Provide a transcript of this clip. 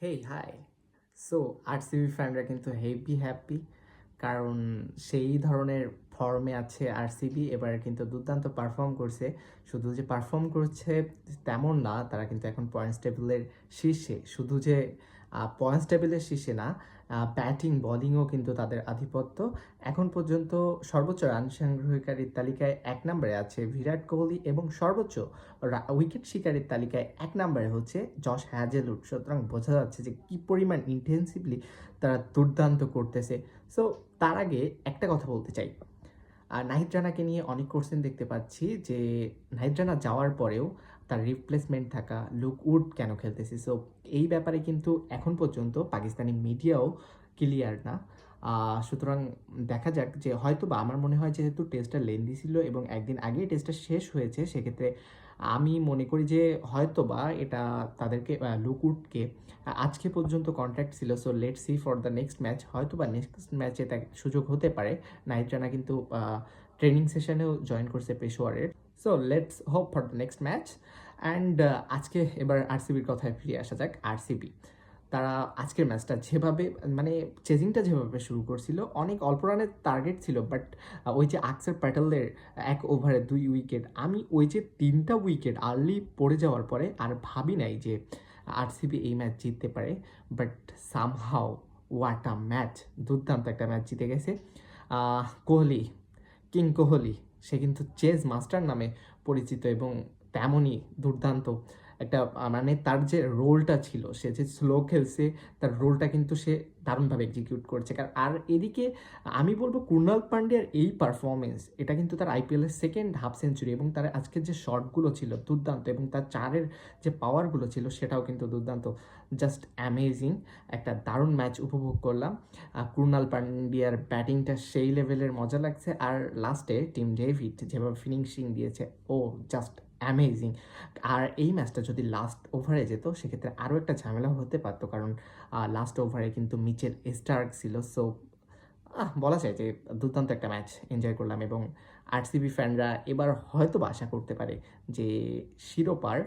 Hey hi. So RCB ফ্যানরা কিন্তু heavy happy, কারণ সেই ধরনের ফর্মে আছে আরসিবি। এবার কিন্তু দুর্দান্ত পারফর্ম করছে। শুধু যে পারফর্ম করছে তেমন না, তারা কিন্তু এখন পয়েন্টস টেবিলের শীর্ষে। শুধু যে পয়েন্টস টেবিলের শীর্ষে না, ব্যাটিং বোলিংও কিন্তু তাদের আধিপত্য। এখন পর্যন্ত সর্বোচ্চ রান সংগ্রহকারীর তালিকায় 1 নম্বরে আছে বিরাট কোহলি, এবং সর্বোচ্চ উইকেট শিকারীর তালিকায় 1 নম্বরে হচ্ছে জশ হ্যাজেলউড। সুতরাং বোঝা যাচ্ছে যে কি পরিমাণ ইন্টেন্সিভলি তারা দুর্দান্ত করতেছে। সো তার আগে একটা কথা বলতে চাই, আর নাহিদ রানাকে নিয়ে অনেক কোশ্চেন দেখতে পাচ্ছি যে নাহিদ রানা যাওয়ার পরেও তার রিপ্লেসমেন্ট থাকা লুক উড কেন খেলতেছে। সো এই ব্যাপারে কিন্তু এখন পর্যন্ত পাকিস্তানি মিডিয়াও ক্লিয়ার না। সুতরাং দেখা যাক, যে হয়তো বা আমার মনে হয় যেহেতু টেস্টটা লেন্দি ছিল এবং একদিন আগেই টেস্টটা শেষ হয়েছে, সেক্ষেত্রে আমি মনে করি যে হয়তো বা এটা তাদেরকে লুক উডকে আজকে পর্যন্ত কন্ট্রাক্ট ছিল। So let see for the next match, হয়তো বা নেক্সট ম্যাচে তার সুযোগ হতে পারে। নাহিদ রানা কিন্তু ট্রেনিং সেশনেও জয়েন করছে পেশোয়ারের। So let's hope for the next match. And আজকে এবার আরসিবির কথায় ফিরে আসা যাক। আরসিবি তারা আজকের ম্যাচটা যেভাবে, মানে চেজিংটা যেভাবে শুরু করছিল, অনেক অল্প রানের টার্গেট ছিল, বাট ওই যে আকসার প্যাটেলের 1 ওভারে 2 উইকেট, আমি ওই যে 3টা উইকেট আর্লি পড়ে যাওয়ার পরে আর ভাবি নাই যে আরসিবি এই ম্যাচ জিততে পারে। But somehow what a match, দুর্দান্ত একটা ম্যাচ জিতে গেছে। কোহলি, কিং কোহলি, সে কিন্তু চেজ মাস্টার নামে পরিচিত, এবং তেমনই দুর্দান্ত একটা মানে তার যে রোলটা ছিল, সে যে স্লো খেলছে, তার রোলটা কিন্তু সে দারুণভাবে এক্সিকিউট করছে। কারণ আর এদিকে আমি বলবো কুণাল পান্ডিয়ার এই পারফরমেন্স, এটা কিন্তু তার আইপিএলের সেকেন্ড হাফ সেঞ্চুরি, এবং তার আজকের যে শটগুলো ছিল দুর্দান্ত, এবং তার চারের যে পাওয়ারগুলো ছিল সেটাও কিন্তু দুর্দান্ত। জাস্ট অ্যামেজিং একটা দারুণ ম্যাচ উপভোগ করলাম। কুণাল পান্ডিয়ার ব্যাটিংটা সেই লেভেলের মজা লাগছে, আর লাস্টে টিম ডেভিড যেভাবে ফিনিশিং দিয়েছে, ও জাস্ট অ্যামেজিং। আর এই ম্যাচটা যদি লাস্ট ওভারে যেত, সেক্ষেত্রে আরও একটা ঝামেলা হতে পারতো, কারণ লাস্ট ওভারে কিন্তু মিচেল স্টার্ক ছিল। সো বলা যায় যে দুর্দান্ত একটা ম্যাচ এনজয় করলাম, এবং আরসিবি ফ্যানরা এবার হয়তো বা আশা করতে পারে যে শিরোপার